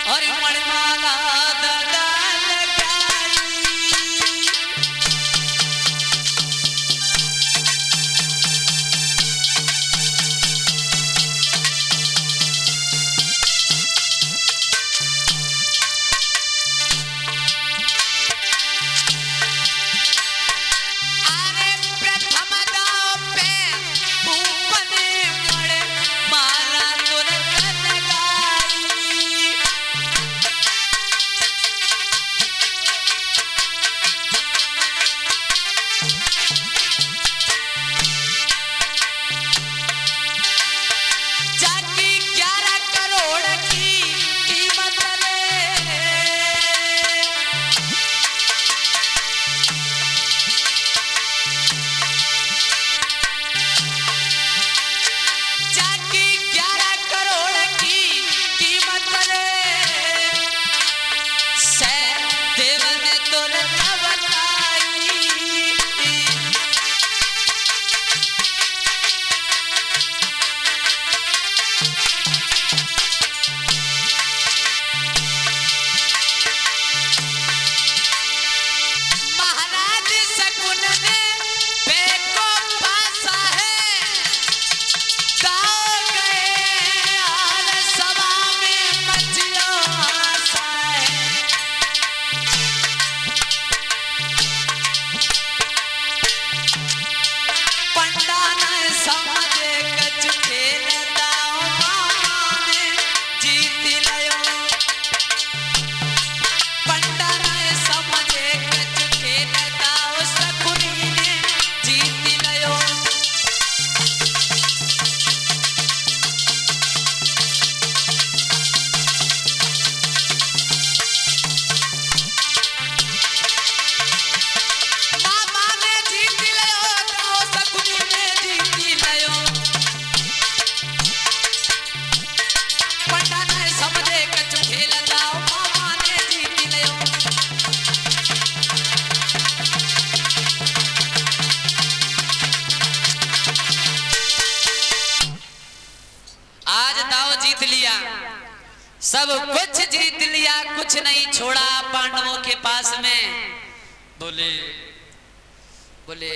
और मणिमाला दादा लगाई। अरे प्रथम दाव पे भूपन मणिमाला तुरंत लगाई। जाकी 11 करोड़ की कीमत रे। जाकी 11 करोड़ की कीमत रे। सहदेव ने तुरंत बताई। महाराज शकुन ने बेको पासा है। दाव गए और सभा में मचियो आशा है। पंडा न समझे कछु खेल दाव माने जीत लयो। पंडा न समझे कछु खेल दाव शकुनी ने जीत लयो। मामा ने जीत लयो दाव शकुनी ने जीत लयो। पंडा न समझे कछु खेल दाव मामा ने जीत लयो। आज दाव जीत लिया, सब कुछ जीत लिया, कुछ नहीं छोड़ा पांडवों के पास में। बोले बोले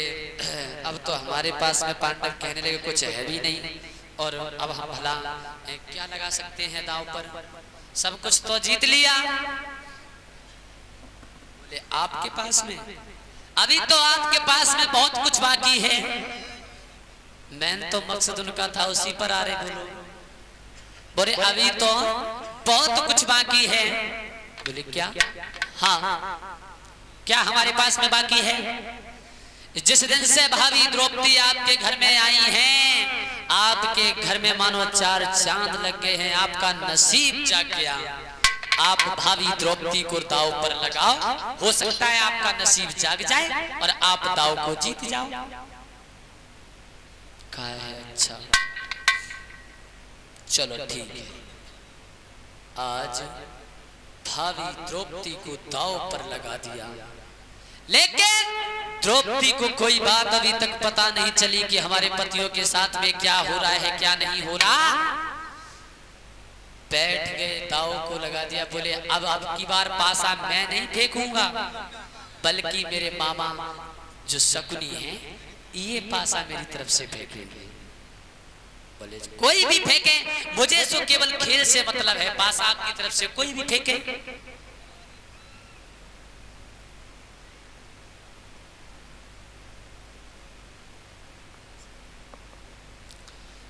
अब तो हमारे पास में पांडव कहने लगे कुछ है भी नहीं, और अब हम भला क्या लगा सकते हैं दाव पर, सब कुछ तो जीत लिया। बोले आपके पास में अभी तो आपके पास में बहुत कुछ बाकी है। मैंने तो मकसद उनका था उसी पर आ रहे। बोलो बोले अभी तो बहुत कुछ बाकी है। बोले क्या? हाँ क्या हमारे पास में बाकी है? जिस दिन से भाभी द्रौपदी आपके घर में आई हैं, आपके घर में मानो 4 चांद लग गए हैं। आपका नसीब जाग गया। आप भाभी द्रौपदी को दाव पर लगाओ, हो सकता है आपका नसीब जाग जाए और आप दाव को जीत जाओ। कहा है अच्छा चलो ठीक है। आज भाभी द्रौपदी को दाव पर लगा दिया, लेकिन द्रौपदी को कोई बात अभी तक पता नहीं चली कि हमारे पतियों के साथ में क्या हो रहा है क्या नहीं हो रहा। बैठ गए, दाव को लगा दिया। बोले अब की बार पासा मैं नहीं फेंकूंगा, बल्कि मेरे मामा जो शकुनी हैं ये पासा मेरी तरफ से फेंकेंगे। बोले कोई भी फेंके, मुझे तो केवल खेल से मतलब है, पासा आपकी तरफ से कोई भी फेंके।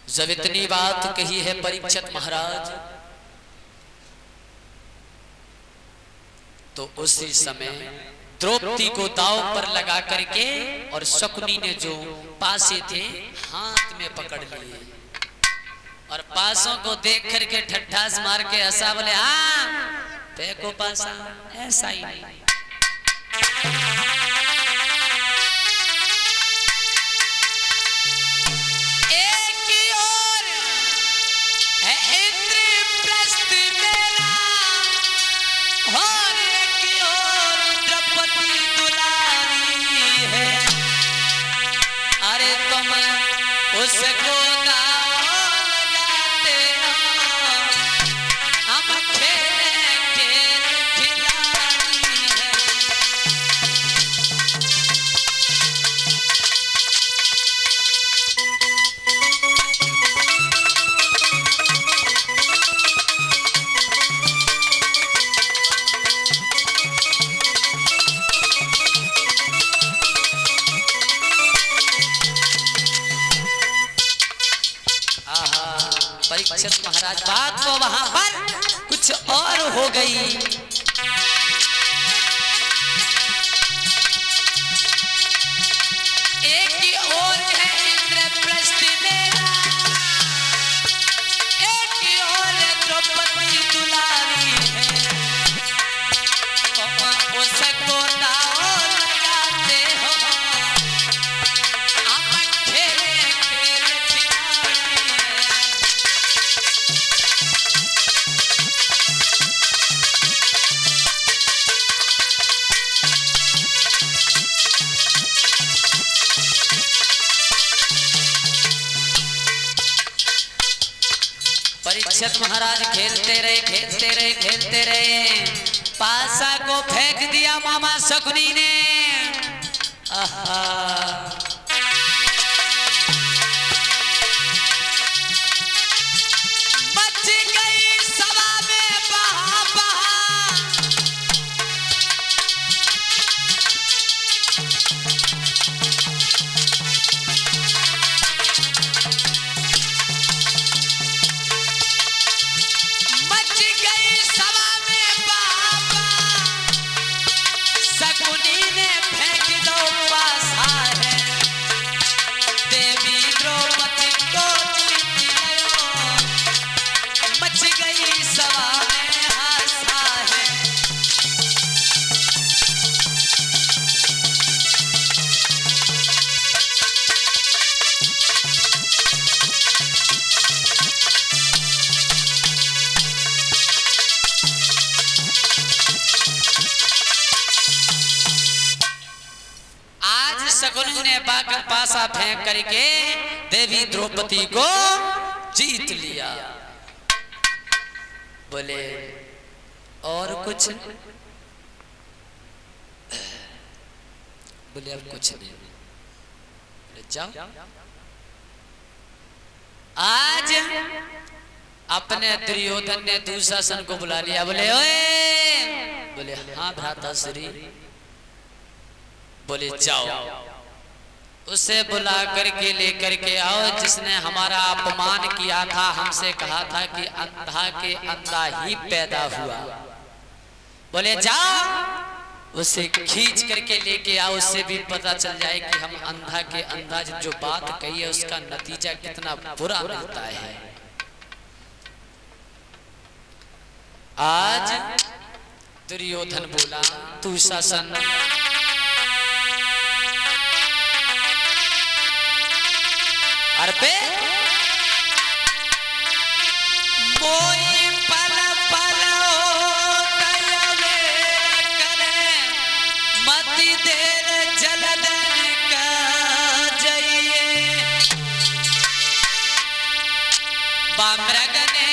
जब इतनी बात कही है परीक्षित महाराज, तो उसी समय द्रौपदी को दाव पर लगा करके और शकुनी ने जो पासे थे हाथ में पकड़ लिए और पासों को देख करके ठट्ठास मार के हंसा। बोले हाँ फेंको पासा, ऐसा ही नहीं। उसको दाव लगाते हो, हम खेले परीक्षित महाराज बात तो वहां पर कुछ और हो गई। एक की ओर है इंद्रप्रस्थ मेरा, एक की ओर द्रौपदी दुलारी है, उसको दाव लगाते हो आप खेले खेल खिलाड़ी है। परीक्षित महाराज खेलते रहे, पासा को फेंक दिया मामा शकुनी ने। मच गई सभा में बहा बहा, मच गई सभा में बहा बहा, शकुनी ने फेंक दो पासा है, देवी द्रौपदी को जीत गयो, मच गई सभा में हासा है। आज शकुनी ने पासा फेंक करके देवी द्रौपदी को जीत लिया। बोले और कुछ? बोले अब कुछ नहीं। बोले जाओ। आज अपने दुर्योधन ने दुशासन को बुला लिया। बोले ओए, बोले हाँ भ्राता श्री। बोले जाओ उसे बुला करके लेकर के आओ जिसने हमारा अपमान किया था, हमसे कहा था कि अंधा के अंधा ही पैदा हुआ। बोले जाओ उसे खींच करके लेके आओ, उससे भी पता चल जाए कि हम अंधा के अंधा जो बात कही है उसका नतीजा कितना बुरा मिलता है। आज दुर्योधन बोला दुशासन अरे मोई पल पल करे मति देर जलदन का जाइए, बामरग ने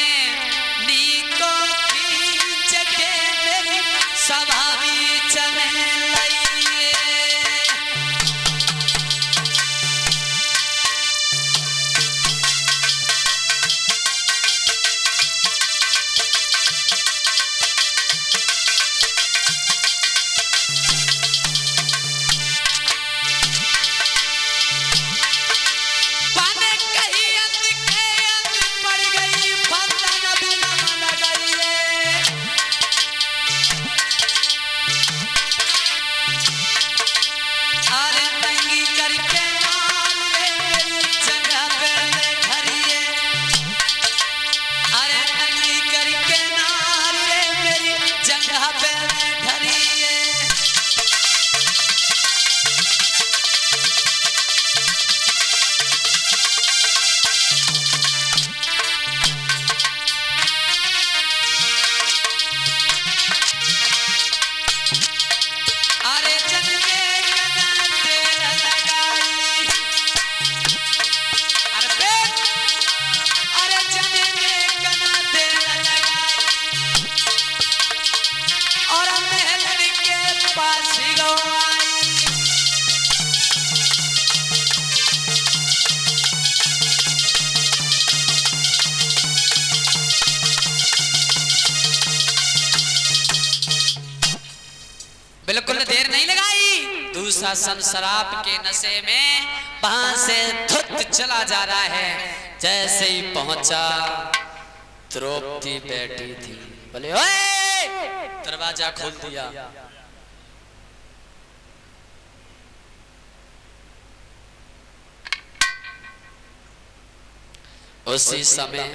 नीको खींच के मेरी सभा बीच में लाइए। बिल्कुल देर नहीं लगाई, दुशासन शराब के नशे में वहां से धुत चला जा रहा है। जैसे ही पहुंचा द्रौपदी बैठी थी, बोले ओए, दरवाजा खोल दिया। उसी समय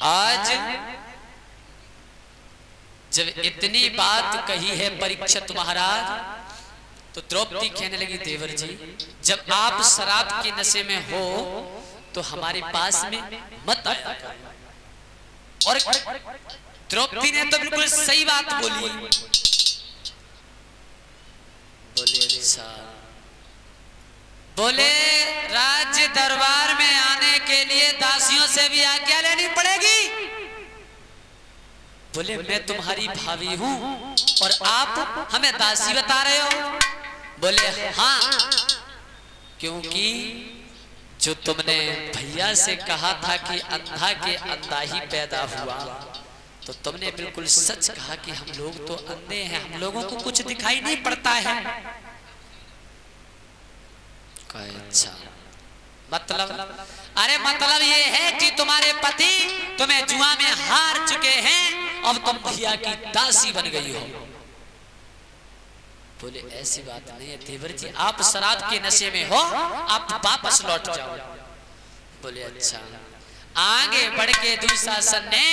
आज जब इतनी बात कही है परीक्षित महाराज, तो द्रौपदी कहने लगी देवर जी, जब आप शराब के नशे में हो तो हमारे पास में मत आया करो। और द्रौपदी ने तो बिल्कुल सही बात बोली। बोले अच्छा, बोले राज्य दरबार में आने के लिए दासियों से भी आज्ञा लेनी पड़ेगी। बोले मैं तुम्हारी भाभी हूं और आप हमें दासी बता रहे हो। बोले हाँ, क्योंकि जो तुमने भैया से कहा था कि अंधा के अंधा ही पैदा हुआ, तो तुमने बिल्कुल सच कहा कि हम लोग तो अंधे हैं, हम लोगों को कुछ दिखाई नहीं पड़ता है। अच्छा, मतलब अरे मतलब ये है कि तुम्हारे पति तुम्हें जुआ में हार चुके हैं, अब तुम भैया की दासी बन गई हो। बोले ऐसी बात नहीं है देवर जी, आप शराब के नशे में हो, आप वापस लौट जाओ। बोले अच्छा। आगे बढ़ के दुशासन ने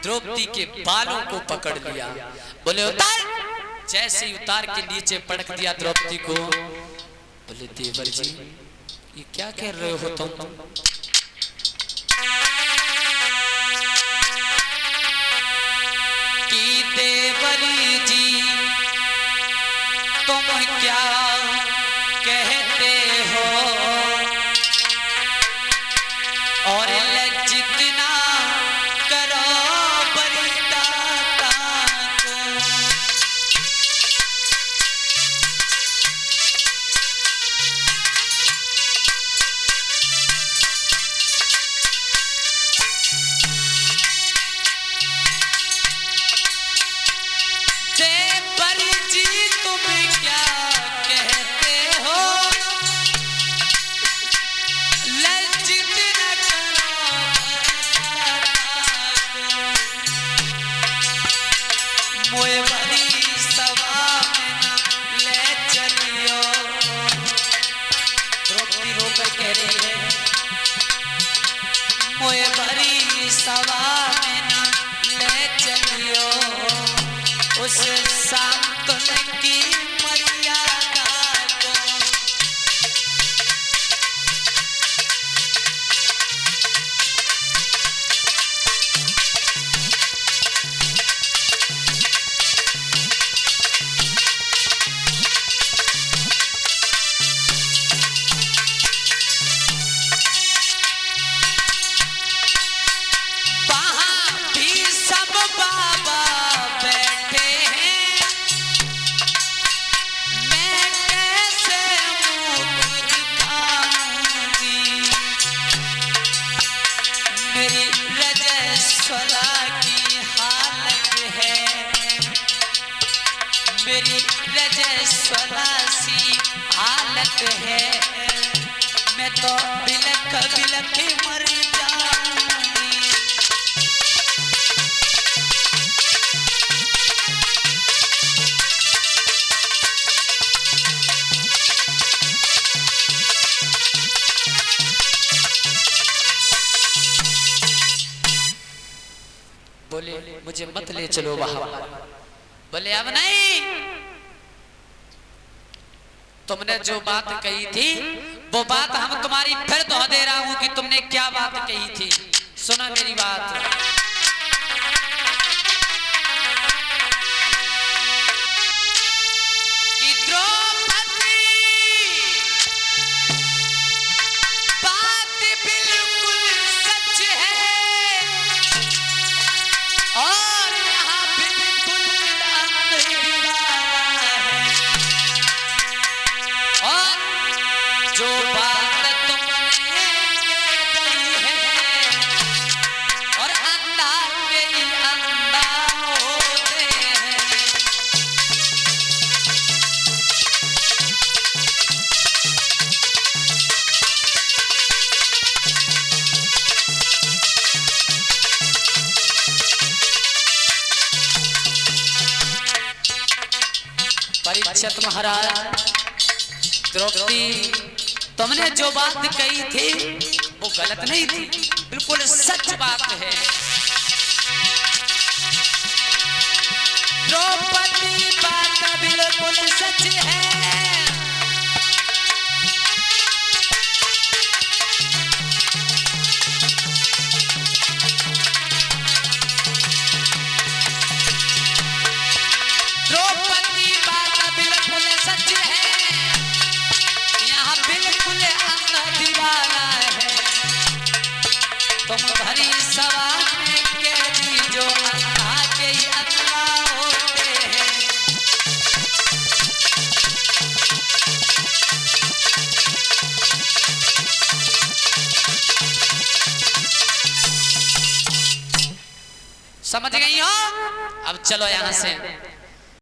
द्रौपदी के बालों को पकड़ लिया। बोले उतार। जैसे ही उतार के नीचे पटक दिया द्रौपदी को। बोले देवर जी ये क्या कह रहे हो तुम? कि देवरी जी तुम क्या कहते हो, और लज्जित ना करो बलिदाता को। देवरी जी तुम क्या कहते हो, लज्जित न करो मोए बड़ी सभा में न ले चलियो। द्रौपदी रोकर कह रही है, मोए बड़ी सभा में न ले चलियो, उस सांतन की मर्यादा को। वहां भी सब बाबा बैठे हैं, मैं कैसे मुंह दिखाऊंगी। मेरी रजस्वला की हालत है, मेरी रजस्वला सी हालत है, मैं तो बिलख बिलख मर जाऊंगी। बोले मुझे मत ले चलो वहां। बोले अब नहीं, तुमने जो बात कही थी वो बात हम तुम्हारी फिर दोहरा दे रहा हूं कि तुमने क्या बात कही थी। सुना मेरी बात। कि द्रौपदी बात बिल्कुल सच है, और यहाँ बिल्कुल अंधेरा है, और जो बात तुमने कही है, और परीक्षित महाराज, द्रौपदी तुमने जो बात कही थी वो गलत नहीं थी, बिल्कुल सच बात है। द्रौपदी बात बिल्कुल सच है। द्रौपदी बात बिल्कुल सच है, यहाँ बिल्कुल अंधा दीवाना है। तुम भरी सभा में कैदी जो अल्लाह के ही अल्लाह होते हैं। समझ गई हो? अब चलो यहाँ से।